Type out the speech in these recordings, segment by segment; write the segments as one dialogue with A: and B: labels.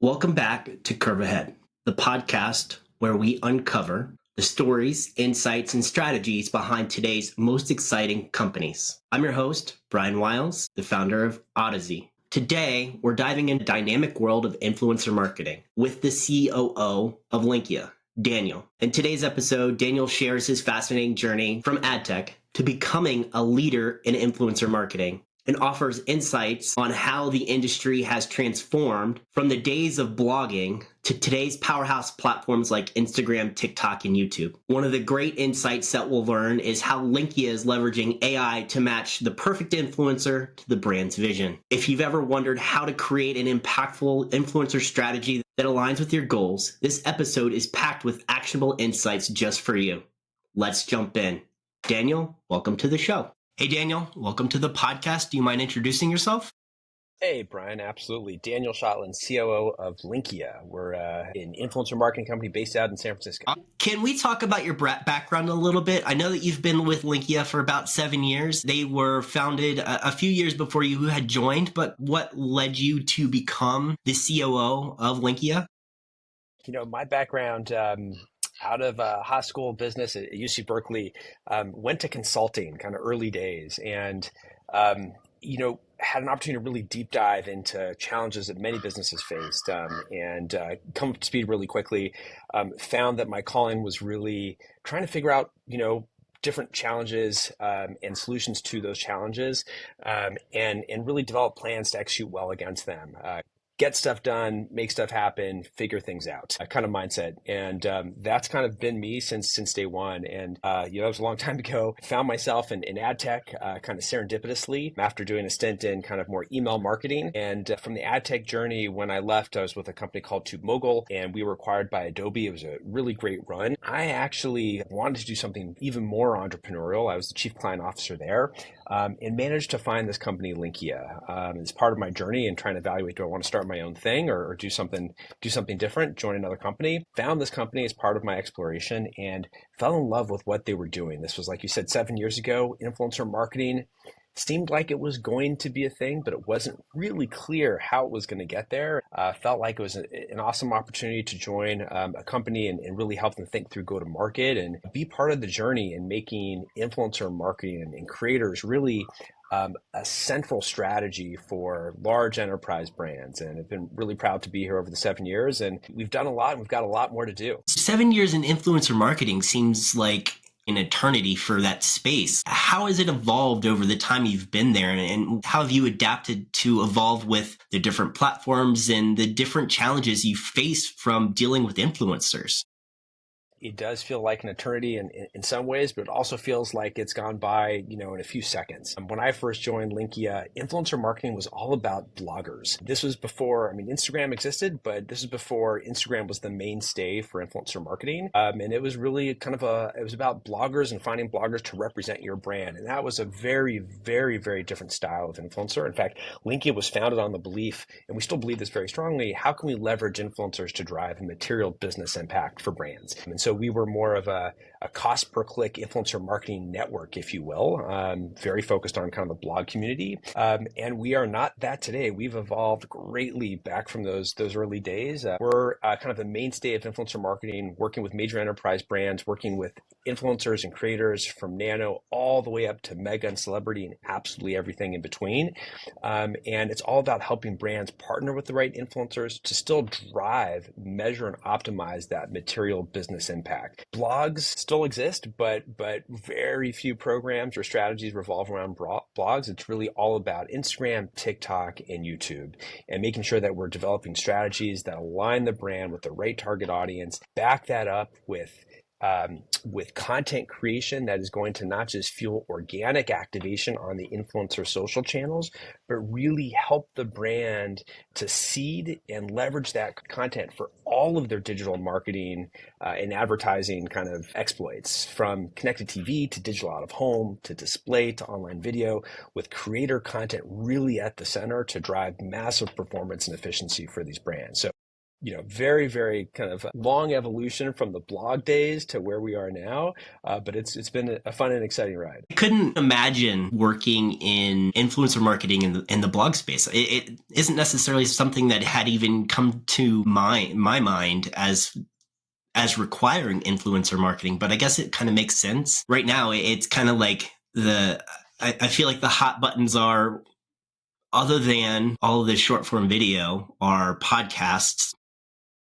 A: Welcome back to Curve Ahead, the podcast where we uncover the stories, insights, and strategies behind today's most exciting companies. I'm your host, Brian Wiles, the founder of Odyssey. Today, we're diving into the dynamic world of influencer marketing with the COO of Linkia, Daniel. In today's episode, Daniel shares his fascinating journey from ad tech to becoming a leader in influencer marketing, and offers insights on how the industry has transformed from the days of blogging to today's powerhouse platforms like Instagram, TikTok, and YouTube. One of the great insights that we'll learn is how Linkia is leveraging AI to match the perfect influencer to the brand's vision. If you've ever wondered how to create an impactful influencer strategy that aligns with your goals, this episode is packed with actionable insights just for you. Let's jump in. Daniel, welcome to the show. Hey, Daniel, welcome to the podcast. Do you mind introducing yourself?
B: Hey, Brian, absolutely. Daniel Schottland, COO of Linkia. We're an influencer marketing company based out in San Francisco.
A: Can we talk about your background a little bit? I know that you've been with Linkia for about 7 years. They were founded a few years before you had joined, but what led you to become the COO of Linkia?
B: You know, my background out of high school business at UC Berkeley, went to consulting kind of early days and, had an opportunity to really deep dive into challenges that many businesses faced and come up to speed really quickly. Found that my calling was really trying to figure out, different challenges and solutions to those challenges and really develop plans to execute well against them. Get stuff done, make stuff happen, figure things out, kind of mindset. And that's kind of been me since day one. And, it was a long time ago. Found myself in ad tech kind of serendipitously after doing a stint in kind of more email marketing. And from the ad tech journey, when I left, I was with a company called TubeMogul, and we were acquired by Adobe. It was a really great run. I actually wanted to do something even more entrepreneurial. I was the chief client officer there. And managed to find this company, Linkia. As part of my journey and trying to evaluate, do I want to start my own thing or do something different, join another company? Found this company as part of my exploration and fell in love with what they were doing. This was, like you said, 7 years ago. Influencer marketing seemed like it was going to be a thing, but it wasn't really clear how it was going to get there. Felt like it was an awesome opportunity to join a company and really help them think through go-to-market and be part of the journey in making influencer marketing and creators really a central strategy for large enterprise brands. And I've been really proud to be here over the 7 years. And we've done a lot and we've got a lot more to do.
A: 7 years in influencer marketing seems like an eternity for that space. How has it evolved over the time you've been there, and how have you adapted to evolve with the different platforms and the different challenges you face from dealing with influencers?
B: It does feel like an eternity in some ways, but it also feels like it's gone by, in a few seconds. When I first joined Linkia, influencer marketing was all about bloggers. This was before, Instagram existed, but this is before Instagram was the mainstay for influencer marketing. And it was really it was about bloggers and finding bloggers to represent your brand. And that was a very, very, very different style of influencer. In fact, Linkia was founded on the belief, and we still believe this very strongly, how can we leverage influencers to drive a material business impact for brands? And so we were more of a cost per click influencer marketing network, if you will, very focused on kind of the blog community. And we are not that today. We've evolved greatly back from those early days. We're kind of the mainstay of influencer marketing, working with major enterprise brands, working with influencers and creators from nano all the way up to mega and celebrity and absolutely everything in between. And it's all about helping brands partner with the right influencers to still drive, measure, and optimize that material business impact. Blogs still exist, but very few programs or strategies revolve around blogs. It's really all about Instagram, TikTok, and YouTube, and making sure that we're developing strategies that align the brand with the right target audience, back that up with content creation that is going to not just fuel organic activation on the influencer social channels, but really help the brand to seed and leverage that content for all of their digital marketing and advertising kind of exploits, from connected TV to digital out of home to display to online video, with creator content really at the center to drive massive performance and efficiency for these brands. So very, very kind of long evolution from the blog days to where we are now. But it's been a fun and exciting ride.
A: I couldn't imagine working in influencer marketing in the blog space. It isn't necessarily something that had even come to my mind as requiring influencer marketing, but I guess it kind of makes sense. Right now, it's kind of like I feel like the hot buttons are, other than all of this short form video, are podcasts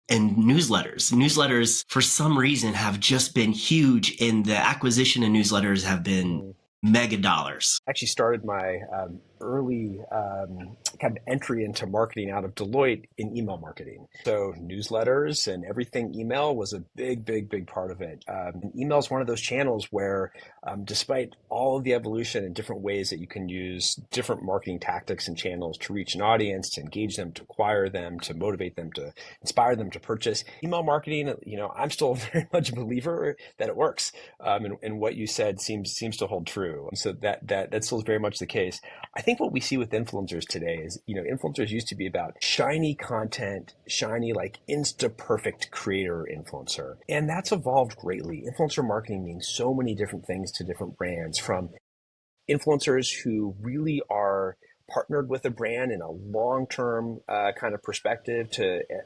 A: and newsletters. Newsletters, for some reason, have just been huge, and the acquisition of newsletters have been mega dollars.
B: I actually started my early kind of entry into marketing out of Deloitte in email marketing. So newsletters and everything email was a big, big, big part of it. And email is one of those channels where despite all of the evolution and different ways that you can use different marketing tactics and channels to reach an audience, to engage them, to acquire them, to motivate them, to inspire them to purchase, email marketing, I'm still very much a believer that it works. And what you said seems to hold true. So that still is very much the case. I think what we see with influencers today is, influencers used to be about shiny content, shiny, like insta perfect creator influencer. And that's evolved greatly. Influencer marketing means so many different things to different brands, from influencers who really are partnered with a brand in a long-term kind of perspective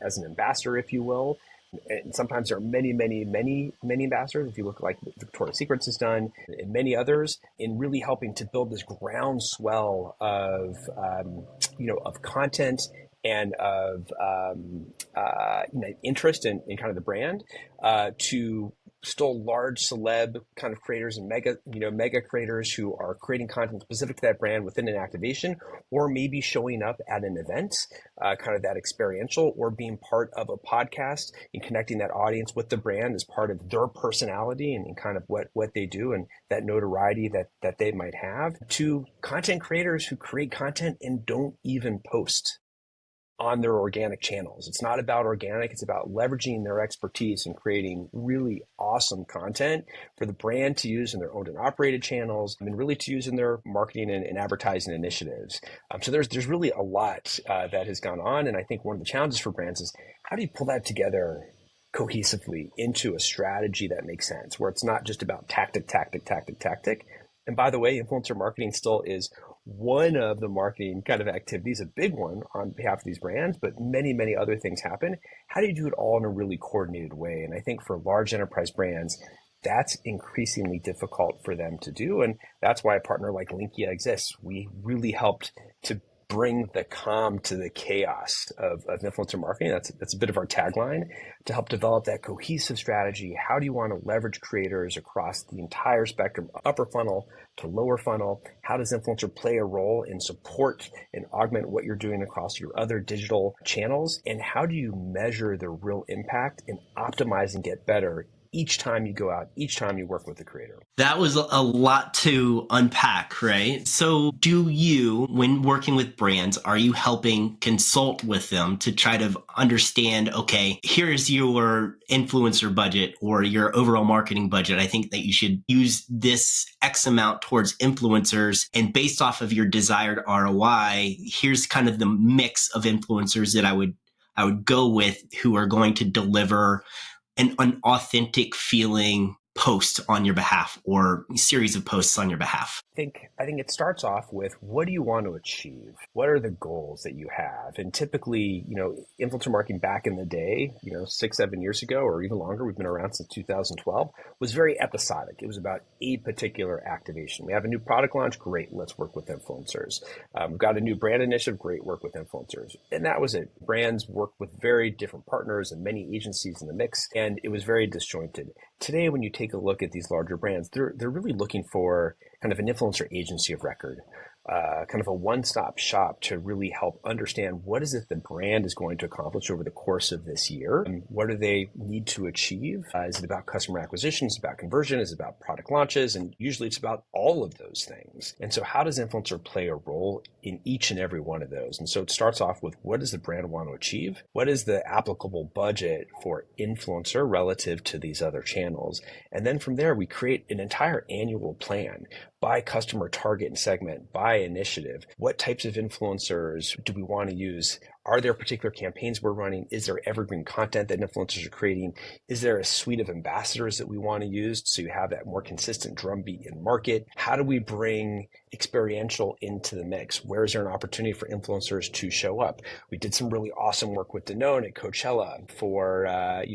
B: as an ambassador, if you will. And sometimes there are many, many, many, many ambassadors. If you look like Victoria's Secret has done, and many others, in really helping to build this groundswell of content and of interest in kind of the brand, to still large celeb kind of creators and mega creators who are creating content specific to that brand within an activation, or maybe showing up at an event, kind of that experiential, or being part of a podcast and connecting that audience with the brand as part of their personality and kind of what they do and that notoriety that they might have, to content creators who create content and don't even post on their organic channels. It's not about organic, it's about leveraging their expertise and creating really awesome content for the brand to use in their owned and operated channels, and really to use in their marketing and advertising initiatives. So there's really a lot that has gone on. And I think one of the challenges for brands is, how do you pull that together cohesively into a strategy that makes sense, where it's not just about tactic. And by the way, influencer marketing still is one of the marketing kind of activities, a big one on behalf of these brands, but many, many other things happen. How do you do it all in a really coordinated way? And I think for large enterprise brands, that's increasingly difficult for them to do. And that's why a partner like Linkia exists. We really helped to bring the calm to the chaos of influencer marketing. That's a bit of our tagline, to help develop that cohesive strategy. How do you want to leverage creators across the entire spectrum, upper funnel to lower funnel? How does influencer play a role in support and augment what you're doing across your other digital channels? And how do you measure the real impact and optimize and get better each time you go out, each time you work with the creator?
A: That was a lot to unpack, right? So do you, when working with brands, are you helping consult with them to try to understand, okay, here's your influencer budget or your overall marketing budget. I think that you should use this X amount towards influencers, and based off of your desired ROI, here's kind of the mix of influencers that I would go with, who are going to deliver an authentic feeling post on your behalf, or series of posts on your behalf?
B: I think it starts off with, what do you want to achieve? What are the goals that you have? And typically, influencer marketing back in the day, 6-7 years ago, or even longer, we've been around since 2012, was very episodic. It was about a particular activation. We have a new product launch, great, let's work with influencers. We've got a new brand initiative, great, work with influencers. And that was it. Brands worked with very different partners and many agencies in the mix, and it was very disjointed. Today, when you take a look at these larger brands, they're really looking for kind of an influencer agency of record, kind of a one-stop shop to really help understand what is it the brand is going to accomplish over the course of this year, and what do they need to achieve? Is it about customer acquisition? Is it about conversion? Is it about product launches? And usually it's about all of those things. And so how does influencer play a role in each and every one of those? And so it starts off with, what does the brand want to achieve? What is the applicable budget for influencer relative to these other channels? And then from there, we create an entire annual plan by customer target and segment, by initiative. What types of influencers do we want to use? Are there particular campaigns we're running? Is there evergreen content that influencers are creating? Is there a suite of ambassadors that we want to use so you have that more consistent drumbeat in market? How do we bring experiential into the mix? Where is there an opportunity for influencers to show up? We did some really awesome work with Danone at Coachella for a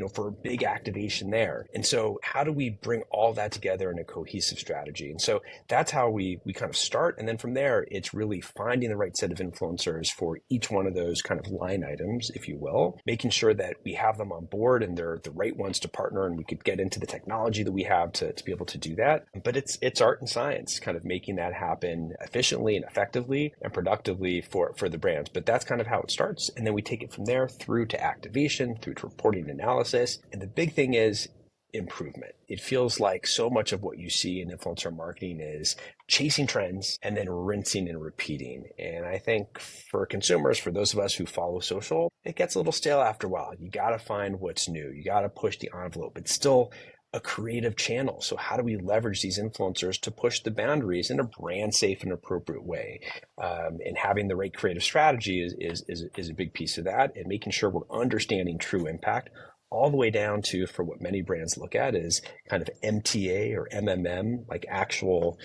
B: big activation there. And so how do we bring all that together in a cohesive strategy? And so that's how we kind of start. And then from there, it's really finding the right set of influencers for each one of those kind of line items, if you will, making sure that we have them on board and they're the right ones to partner, and we could get into the technology that we have to be able to do that. But it's art and science, kind of making that happen efficiently and effectively and productively for the brands. But that's kind of how it starts. And then we take it from there through to activation, through to reporting and analysis. And the big thing is improvement. It feels like so much of what you see in influencer marketing is chasing trends and then rinsing and repeating. And I think for consumers, for those of us who follow social, it gets a little stale after a while. You got to find what's new. You got to push the envelope. It's still a creative channel. So how do we leverage these influencers to push the boundaries in a brand safe and appropriate way? And having the right creative strategy is a big piece of that, and making sure we're understanding true impact all the way down to, for what many brands look at, is kind of MTA or MMM, like actual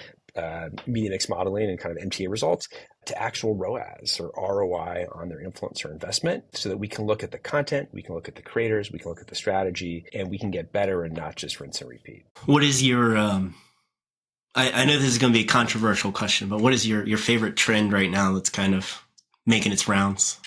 B: media mix modeling and kind of MTA results, to actual ROAS or ROI on their influencer investment, so that we can look at the content, we can look at the creators, we can look at the strategy, and we can get better and not just rinse and repeat.
A: What is your, I know this is going to be a controversial question, but what is your favorite trend right now that's kind of making its rounds?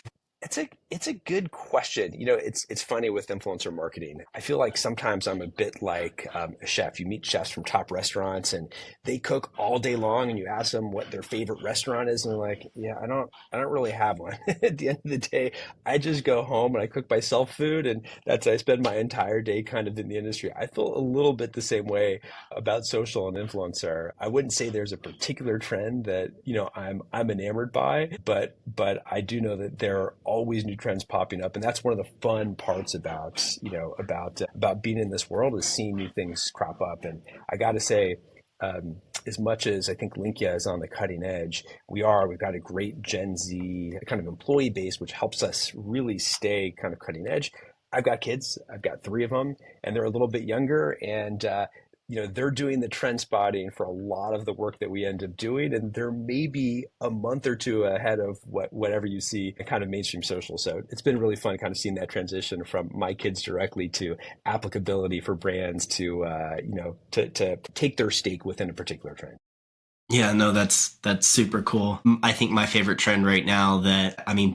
B: It's a good question. It's funny with influencer marketing. I feel like sometimes I'm a bit like a chef. You meet chefs from top restaurants and they cook all day long, and you ask them what their favorite restaurant is, and they're like, "Yeah, I don't really have one." At the end of the day, I just go home and I cook myself food, and I spend my entire day kind of in the industry. I feel a little bit the same way about social and influencer. I wouldn't say there's a particular trend that I'm enamored by, but I do know that there are always new trends popping up, and that's one of the fun parts about being in this world, is seeing new things crop up. And I got to say, as much as I think Linkia is on the cutting edge, we've got a great Gen Z kind of employee base, which helps us really stay kind of cutting edge. I've got kids. I've got 3 of them, and they're a little bit younger, and they're doing the trend spotting for a lot of the work that we end up doing, and they're maybe a month or 2 ahead of whatever you see in kind of mainstream social. So it's been really fun kind of seeing that transition from my kids directly to applicability for brands to take their stake within a particular trend.
A: Yeah, no, that's super cool. I think my favorite trend right now,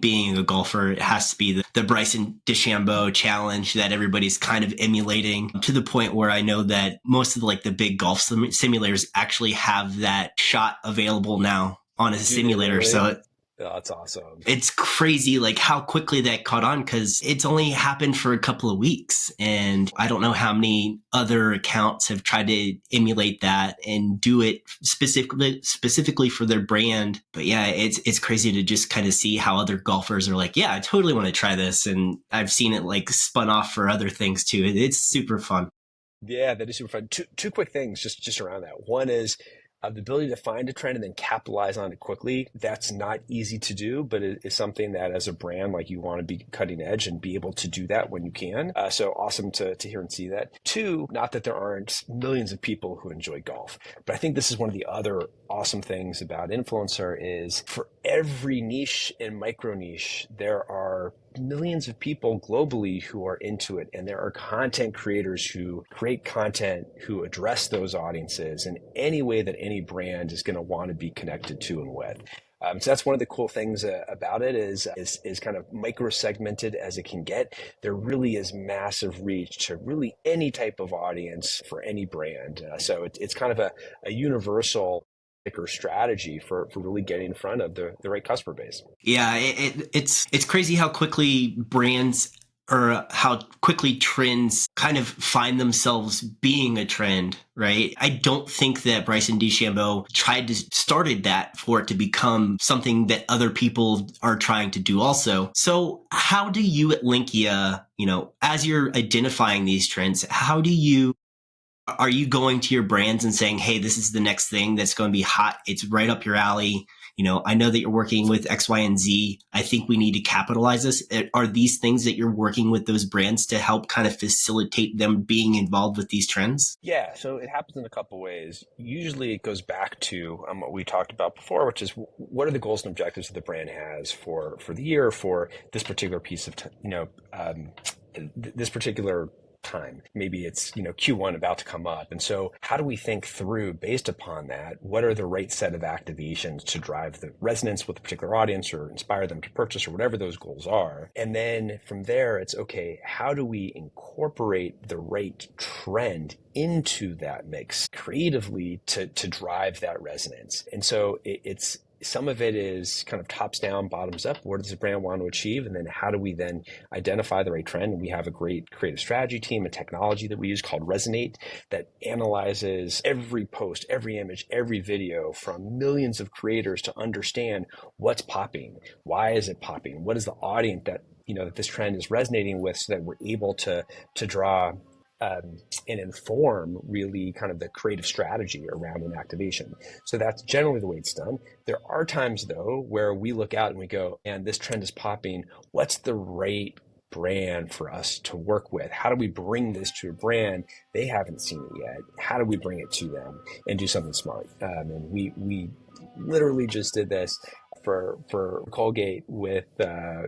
A: being a golfer, it has to be the Bryson DeChambeau challenge that everybody's kind of emulating, to the point where I know that most of the big golf simulators actually have that shot available now on a simulator.
B: Really?
A: So
B: That's awesome.
A: It's crazy how quickly that caught on, because it's only happened for a couple of weeks. And I don't know how many other accounts have tried to emulate that and do it specifically for their brand. But yeah, it's crazy to just kind of see how other golfers are like, yeah, I totally want to try this. And I've seen it spun off for other things too. It's super fun.
B: Yeah, that is super fun. Two quick things just around that. One is, the ability to find a trend and then capitalize on it quickly. That's not easy to do, but it is something that as a brand, you want to be cutting edge and be able to do that when you can. So awesome to hear and see that. 2, not that there aren't millions of people who enjoy golf, but I think this is one of the other awesome things about influencer is, for every niche and micro niche, there are millions of people globally who are into it, and there are content creators who create content who address those audiences in any way that any brand is going to want to be connected to and with. So that's one of the cool things about it is kind of micro segmented as it can get. There really is massive reach to really any type of audience for any brand. So it's kind of a universal strategy for really getting in front of the right customer base.
A: Yeah, it's crazy how quickly brands, or how quickly trends kind of find themselves being a trend, right? I don't think that Bryson DeChambeau started that for it to become something that other people are trying to do also. So how do you at Linkia, as you're identifying these trends, are you going to your brands and saying, hey, this is the next thing that's going to be hot, it's right up your alley, I know that you're working with X, Y, and Z. I think we need to capitalize this. Are these things that you're working with those brands to help kind of facilitate them being involved with these trends?
B: Yeah, so it happens in a couple ways. Usually it goes back to what we talked about before, which is what are the goals and objectives that the brand has for the year, for this particular piece of, this particular time. Maybe it's, Q1 about to come up. And so how do we think through, based upon that, what are the right set of activations to drive the resonance with a particular audience or inspire them to purchase or whatever those goals are? And then from there, it's okay, how do we incorporate the right trend into that mix creatively to drive that resonance? And so it's some of it is kind of tops down, bottoms up. What does the brand want to achieve? And then how do we then identify the right trend? And we have a great creative strategy team and technology that we use called Resonate that analyzes every post, every image, every video from millions of creators to understand what's popping. Why is it popping? What is the audience that this trend is resonating with, so that we're able to draw and inform really kind of the creative strategy around an activation. So that's generally the way it's done. There are times though where we look out and we go, and this trend is popping. What's the right brand for us to work with? How do we bring this to a brand? They haven't seen it yet. How do we bring it to them and do something smart? And we literally just did this for Colgate with a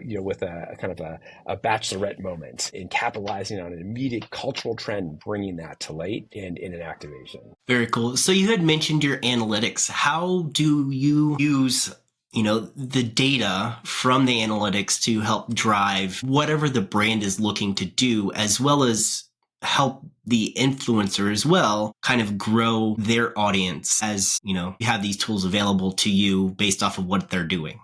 B: kind of a bachelorette moment in capitalizing on an immediate cultural trend, bringing that to light in an activation.
A: Very cool. So you had mentioned your analytics. How do you use the data from the analytics to help drive whatever the brand is looking to do, as well as help the influencer as well kind of grow their audience, as you have these tools available to you based off of what they're doing?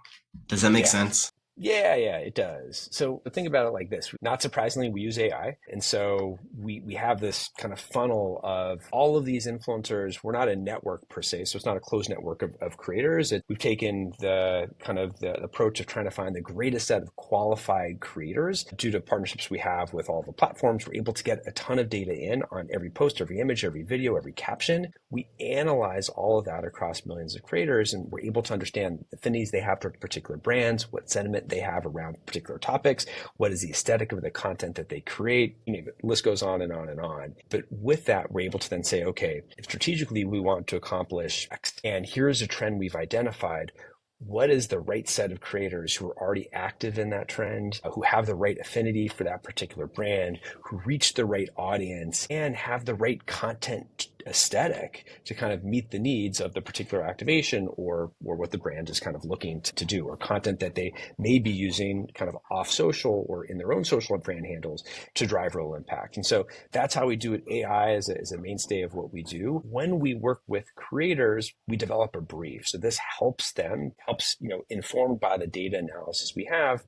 A: Does that make sense?
B: Yeah, it does. So think about it like this. Not surprisingly, we use AI. And so we have this kind of funnel of all of these influencers. We're not a network per se, so it's not a closed network of creators. We've taken the kind of the approach of trying to find the greatest set of qualified creators. Due to partnerships we have with all the platforms, we're able to get a ton of data in on every post, every image, every video, every caption. We analyze all of that across millions of creators, and we're able to understand the affinities they have toward particular brands, what sentiment they have around particular topics, what is the aesthetic of the content that they create. The list goes on and on and on. But with that, we're able to then say, okay, if strategically we want to accomplish X, and here's a trend we've identified, what is the right set of creators who are already active in that trend, who have the right affinity for that particular brand, who reach the right audience, and have the right content aesthetic to kind of meet the needs of the particular activation or what the brand is kind of looking to do, or content that they may be using kind of off social or in their own social brand handles to drive real impact. And so that's how we do it. AI is a mainstay of what we do. When we work with creators, we develop a brief. So this helps informed by the data analysis we have,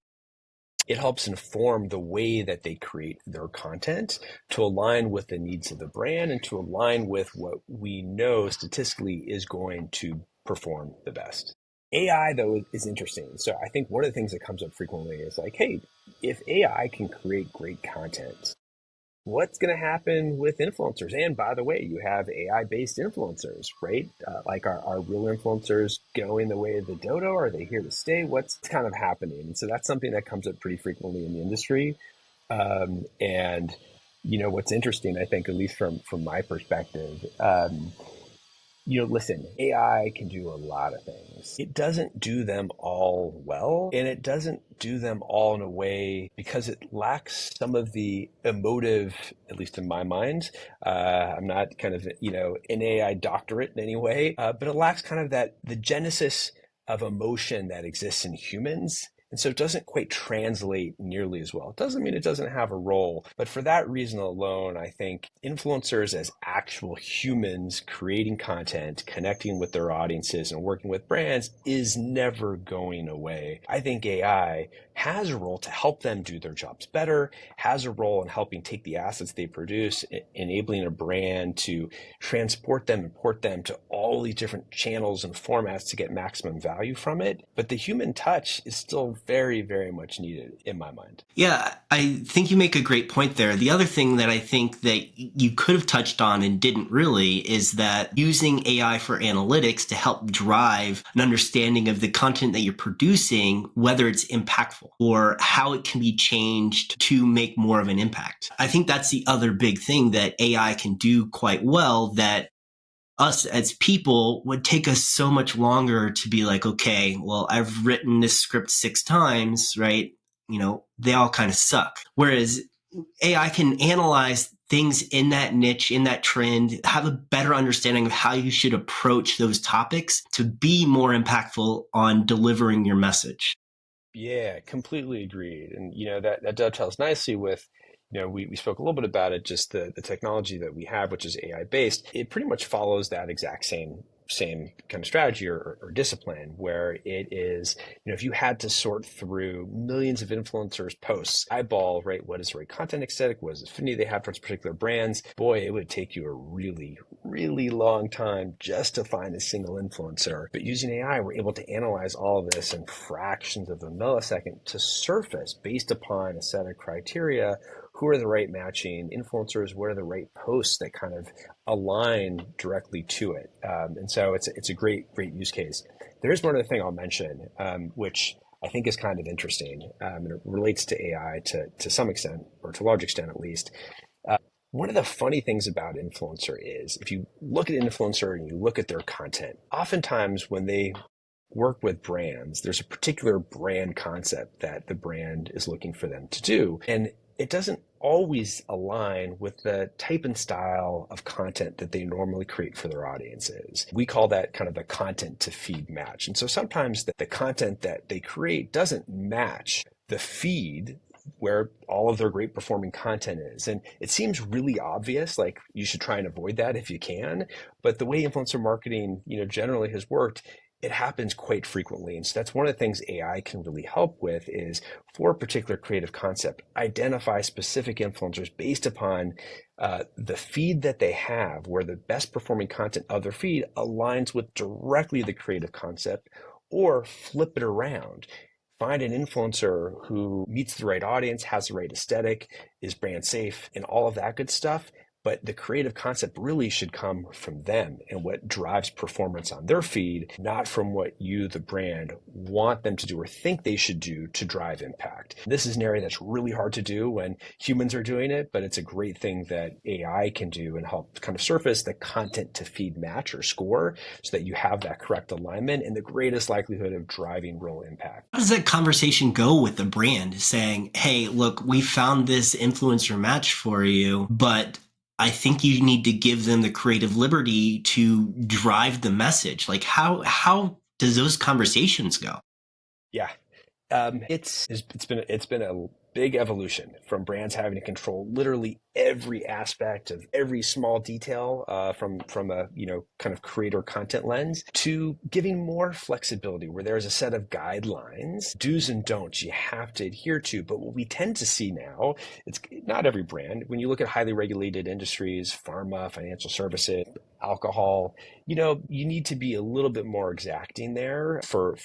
B: it helps inform the way that they create their content to align with the needs of the brand and to align with what we know statistically is going to perform the best. AI, though, is interesting. So I think one of the things that comes up frequently is like, hey, if AI can create great content, what's going to happen with influencers? And by the way, you have AI-based influencers, right? Like are real influencers going the way of the dodo? Are they here to stay? What's kind of happening? And so that's something that comes up pretty frequently in the industry. And what's interesting, I think, at least from my perspective, listen, AI can do a lot of things. It doesn't do them all well, and it doesn't do them all in a way because it lacks some of the emotive, at least in my mind. I'm not kind of, an AI doctorate in any way, but it lacks kind of the genesis of emotion that exists in humans. And so it doesn't quite translate nearly as well. It doesn't mean it doesn't have a role, but for that reason alone, I think influencers as actual humans creating content, connecting with their audiences and working with brands is never going away. I think AI has a role to help them do their jobs better, has a role in helping take the assets they produce, enabling a brand to transport them and port them to all these different channels and formats to get maximum value from it. But the human touch is still very, very much needed in my mind.
A: Yeah, I think you make a great point there. The other thing that I think that you could have touched on and didn't really is that using AI for analytics to help drive an understanding of the content that you're producing, whether it's impactful or how it can be changed to make more of an impact. I think that's the other big thing that AI can do quite well that us as people would take us so much longer to be like, okay, well, I've written this script 6 times, right? They all kind of suck. Whereas AI can analyze things in that niche, in that trend, have a better understanding of how you should approach those topics to be more impactful on delivering your message.
B: Yeah, completely agreed. And, that dovetails nicely with, we spoke a little bit about it, just the technology that we have, which is AI based. It pretty much follows that exact same kind of strategy or discipline where it is, if you had to sort through millions of influencers' posts, eyeball, right, what is the right content aesthetic, what is the affinity they have towards particular brands, boy, it would take you a really, really long time just to find a single influencer. But using AI, we're able to analyze all of this in fractions of a millisecond to surface based upon a set of criteria. Who are the right matching influencers? What are the right posts that kind of align directly to it? And so it's a great use case. There's one other thing I'll mention, which I think is kind of interesting, and it relates to AI to some extent, or to a large extent at least. One of the funny things about influencer is if you look at an influencer and you look at their content, oftentimes when they work with brands, there's a particular brand concept that the brand is looking for them to do. And it doesn't always align with the type and style of content that they normally create for their audiences. We call that kind of the content to feed match. And so sometimes the content that they create doesn't match the feed where all of their great performing content is. And it seems really obvious, like you should try and avoid that if you can. But the way influencer marketing, generally has worked, it happens quite frequently. And so that's one of the things AI can really help with is for a particular creative concept, identify specific influencers based upon the feed that they have, where the best performing content of their feed aligns with directly the creative concept, or flip it around. Find an influencer who meets the right audience, has the right aesthetic, is brand safe, and all of that good stuff. But the creative concept really should come from them and what drives performance on their feed, not from what you, the brand, want them to do or think they should do to drive impact. This is an area that's really hard to do when humans are doing it, but it's a great thing that AI can do and help kind of surface the content to feed match or score so that you have that correct alignment and the greatest likelihood of driving real impact.
A: How does that conversation go with the brand saying, hey, look, we found this influencer match for you, but I think you need to give them the creative liberty to drive the message. Like how does those conversations go?
B: Yeah. It's been a big evolution from brands having to control literally every aspect of every small detail from a kind of creator content lens to giving more flexibility where there's a set of guidelines, do's and don'ts you have to adhere to. But what we tend to see now, it's not every brand. When you look at highly regulated industries, pharma, financial services, alcohol, you need to be a little bit more exacting there for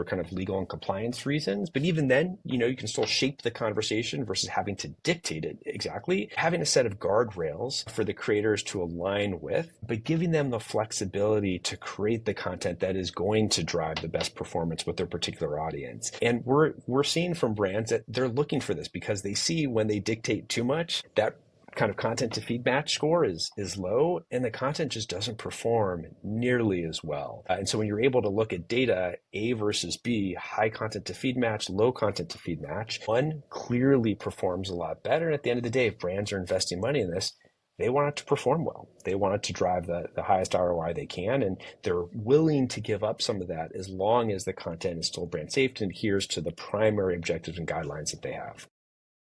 B: kind of legal and compliance reasons. But even then, you can still shape the conversation versus having to dictate it exactly. Having a set of guardrails for the creators to align with, but giving them the flexibility to create the content that is going to drive the best performance with their particular audience. And we're seeing from brands that they're looking for this because they see when they dictate too much, that kind of content to feed match score is low and the content just doesn't perform nearly as well. And so when you're able to look at data, A versus B, high content to feed match, low content to feed match, one clearly performs a lot better. And at the end of the day, if brands are investing money in this, they want it to perform well. They want it to drive the highest ROI they can. And they're willing to give up some of that as long as the content is still brand safe and adheres to the primary objectives and guidelines that they have.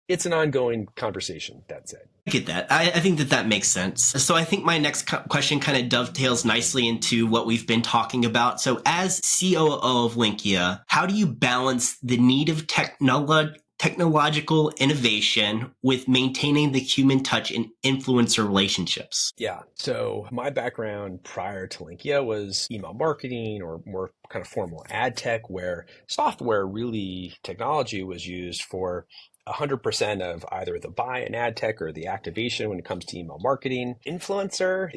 B: it's an ongoing conversation. That's it.
A: I get that. I think that makes sense. So I think my next question kind of dovetails nicely into what we've been talking about. So as COO of Linkia, how do you balance the need of technological innovation with maintaining the human touch in influencer relationships?
B: Yeah. So my background prior to Linkia was email marketing or more kind of formal ad tech, where software, really technology, was used for 100% of either the buy in ad tech or the activation when it comes to email marketing. Influencer,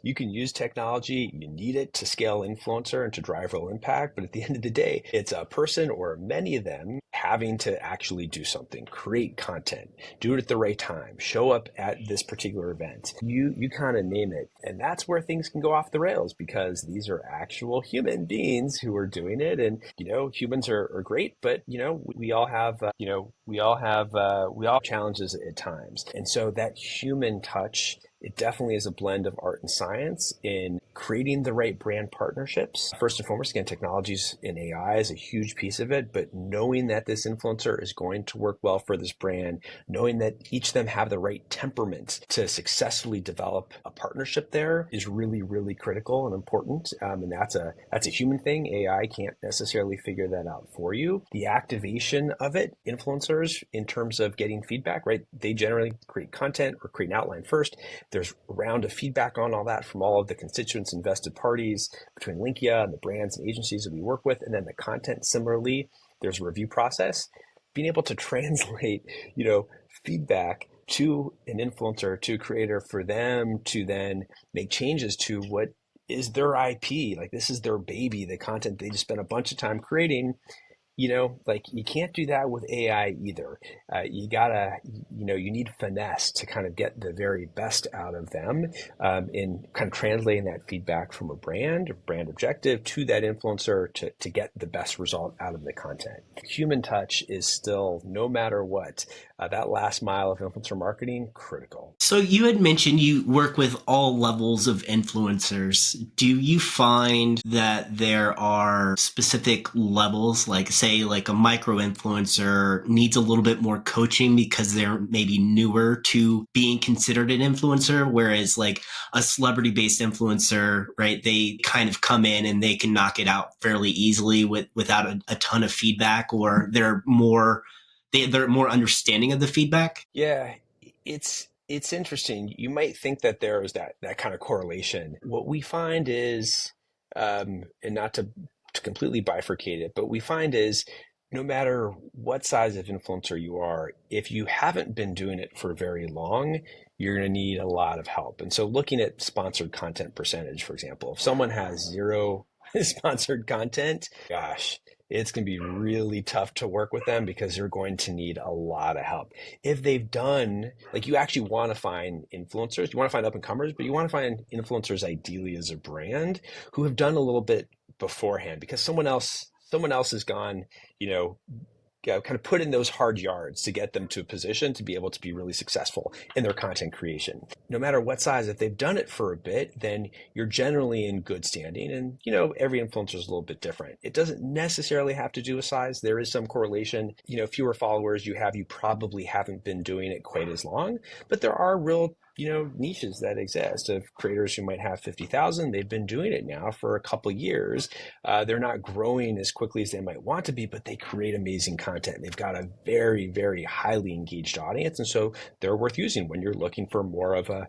B: you can use technology. You need it to scale influencer and to drive real impact. But at the end of the day, it's a person or many of them having to actually do something, create content, do it at the right time, show up at this particular event. You kind of name it. And that's where things can go off the rails, because these are actual human beings who are doing it. And, humans are great, but, we all have, we all have challenges at times. And so that human touch, it definitely is a blend of art and science in creating the right brand partnerships. First and foremost, again, technologies and AI is a huge piece of it, but knowing that this influencer is going to work well for this brand, knowing that each of them have the right temperament to successfully develop a partnership there is really, really critical and important. And that's a human thing. AI can't necessarily figure that out for you. The activation of it, influencers, in terms of getting feedback, right? They generally create content or create an outline first. There's a round of feedback on all that from all of the constituents, invested parties between Linkia and the brands and agencies that we work with. And then the content, similarly, there's a review process. Being able to translate, feedback to an influencer, to a creator, for them to then make changes to what is their IP. Like, this is their baby, the content they just spent a bunch of time creating. You can't do that with AI either. You gotta, you need finesse to kind of get the very best out of them in kind of translating that feedback from a brand objective to that influencer to get the best result out of the content. Human touch is still, no matter what, that last mile of influencer marketing, critical.
A: So you had mentioned you work with all levels of influencers. Do you find that there are specific levels, like say like a micro influencer needs a little bit more coaching because they're maybe newer to being considered an influencer, whereas like a celebrity based influencer, right, they kind of come in and they can knock it out fairly easily without a ton of feedback, or they're more understanding of the feedback?
B: Yeah, it's interesting. You might think that there is that kind of correlation. What we find is, and not to completely bifurcate it, but we find is no matter what size of influencer you are, if you haven't been doing it for very long, you're going to need a lot of help. And so looking at sponsored content percentage, for example, if someone has 0 sponsored content, gosh, it's going to be really tough to work with them because they're going to need a lot of help. If they've done, like, you actually want to find influencers, you want to find up and comers, but you want to find influencers ideally as a brand who have done a little bit beforehand, because someone else has gone, kind of put in those hard yards to get them to a position to be able to be really successful in their content creation. No matter what size, if they've done it for a bit, then you're generally in good standing. And, every influencer is a little bit different. It doesn't necessarily have to do with size. There is some correlation. Fewer followers you probably haven't been doing it quite as long, but there are real niches that exist of creators who might have 50,000. They've been doing it now for a couple of years. They're not growing as quickly as they might want to be, but they create amazing content. They've got a very, very highly engaged audience. And so they're worth using when you're looking for more of a,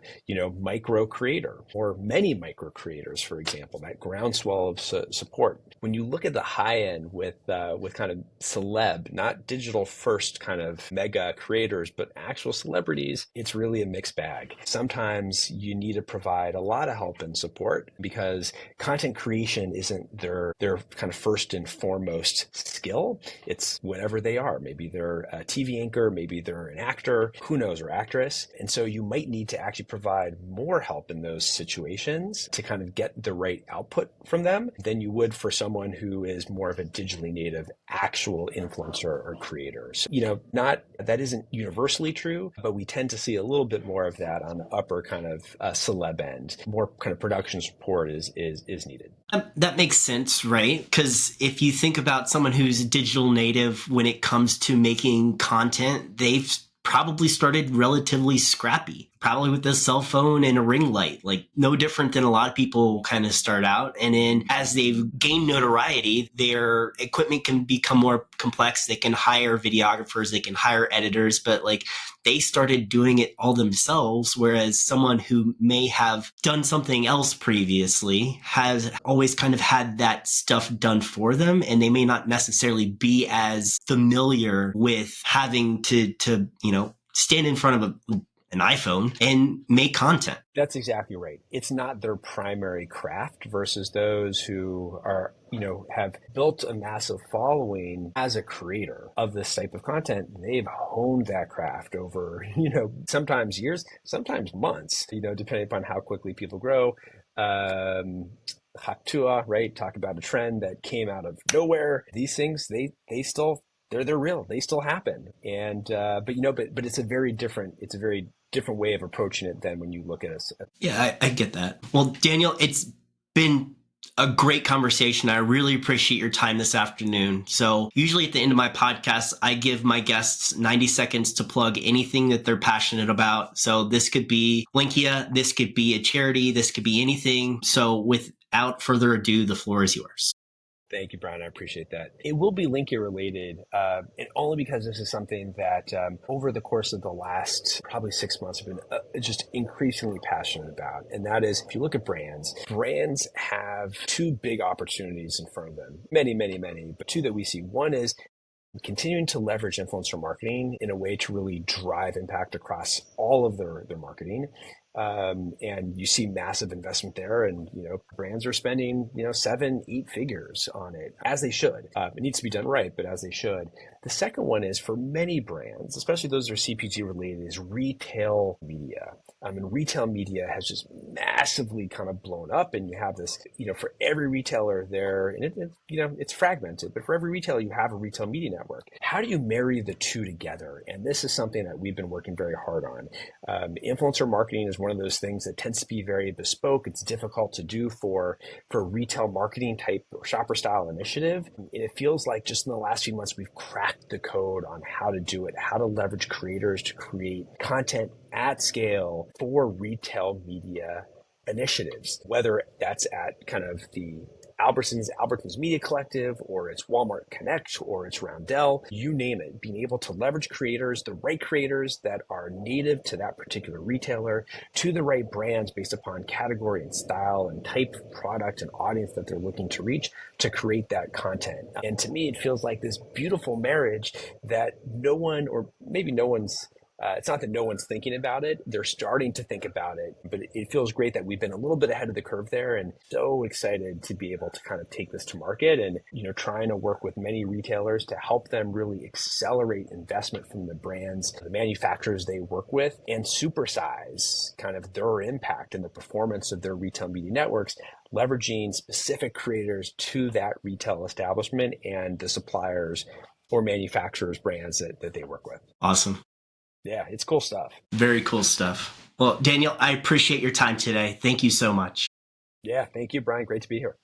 B: micro creator or many micro creators, for example, that groundswell of support. When you look at the high end with kind of celeb, not digital first kind of mega creators, but actual celebrities, it's really a mixed bag. Sometimes you need to provide a lot of help and support because content creation isn't their kind of first and foremost skill. It's whatever they are. Maybe they're a TV anchor, maybe they're an actor, who knows, or actress. And so you might need to actually provide more help in those situations to kind of get the right output from them than you would for someone who is more of a digitally native actual influencer or creator. So, that isn't universally true, but we tend to see a little bit more of that on the upper kind of celeb end. More kind of production support is needed.
A: That makes sense, right? Because if you think about someone who's digital native when it comes to making content, they've probably started relatively scrappy, probably with a cell phone and a ring light, like no different than a lot of people kind of start out. And then as they've gained notoriety, their equipment can become more complex. They can hire videographers, they can hire editors, but like they started doing it all themselves. Whereas someone who may have done something else previously has always kind of had that stuff done for them. And they may not necessarily be as familiar with having to stand in front of an iPhone and make content.
B: That's exactly right. It's not their primary craft versus those who are, have built a massive following as a creator of this type of content. They've honed that craft over, sometimes years, sometimes months, depending upon how quickly people grow. Haktua, right? Talk about a trend that came out of nowhere. These things, they're real. They still happen. And, but it's a very different way of approaching it than when you look at us.
A: Yeah, I get that. Well, Daniel, it's been a great conversation. I really appreciate your time this afternoon. So usually at the end of my podcast, I give my guests 90 seconds to plug anything that they're passionate about. So this could be Linkia, this could be a charity, this could be anything. So without further ado, the floor is yours.
B: Thank you, Brian. I appreciate that. It will be Linkia related, and only because this is something that over the course of the last probably 6 months, I've been just increasingly passionate about. And that is, if you look at brands have two big opportunities in front of them. Many, many, many, but two that we see. One is continuing to leverage influencer marketing in a way to really drive impact across all of their marketing. And you see massive investment there, and brands are spending 7-8 figures on it, as they should. It needs to be done right, but as they should. The second one is, for many brands, especially those that are CPG related, is retail media. And retail media has just massively kind of blown up, and you have this, for every retailer there, and it's fragmented, but for every retailer, you have a retail media network. How do you marry the two together? And this is something that we've been working very hard on. Influencer marketing is one of those things that tends to be very bespoke. It's difficult to do for retail marketing type or shopper style initiative. And it feels like just in the last few months, we've cracked the code on how to do it, how to leverage creators to create content at scale for retail media initiatives, whether that's at kind of the Albertsons Media Collective, or it's Walmart Connect, or it's Roundel, you name it, being able to leverage creators, the right creators that are native to that particular retailer, to the right brands based upon category and style and type of product and audience that they're looking to reach, to create that content. And to me, it feels like this beautiful marriage that no one, or maybe no one's, it's not that no one's thinking about it. They're starting to think about it, but it feels great that we've been a little bit ahead of the curve there, and so excited to be able to kind of take this to market and, trying to work with many retailers to help them really accelerate investment from the brands, the manufacturers they work with, and supersize kind of their impact and the performance of their retail media networks, leveraging specific creators to that retail establishment and the suppliers or manufacturers brands that they work with.
A: Awesome.
B: Yeah, it's cool stuff.
A: Very cool stuff. Well, Daniel, I appreciate your time today. Thank you so much.
B: Yeah, thank you, Brian. Great to be here.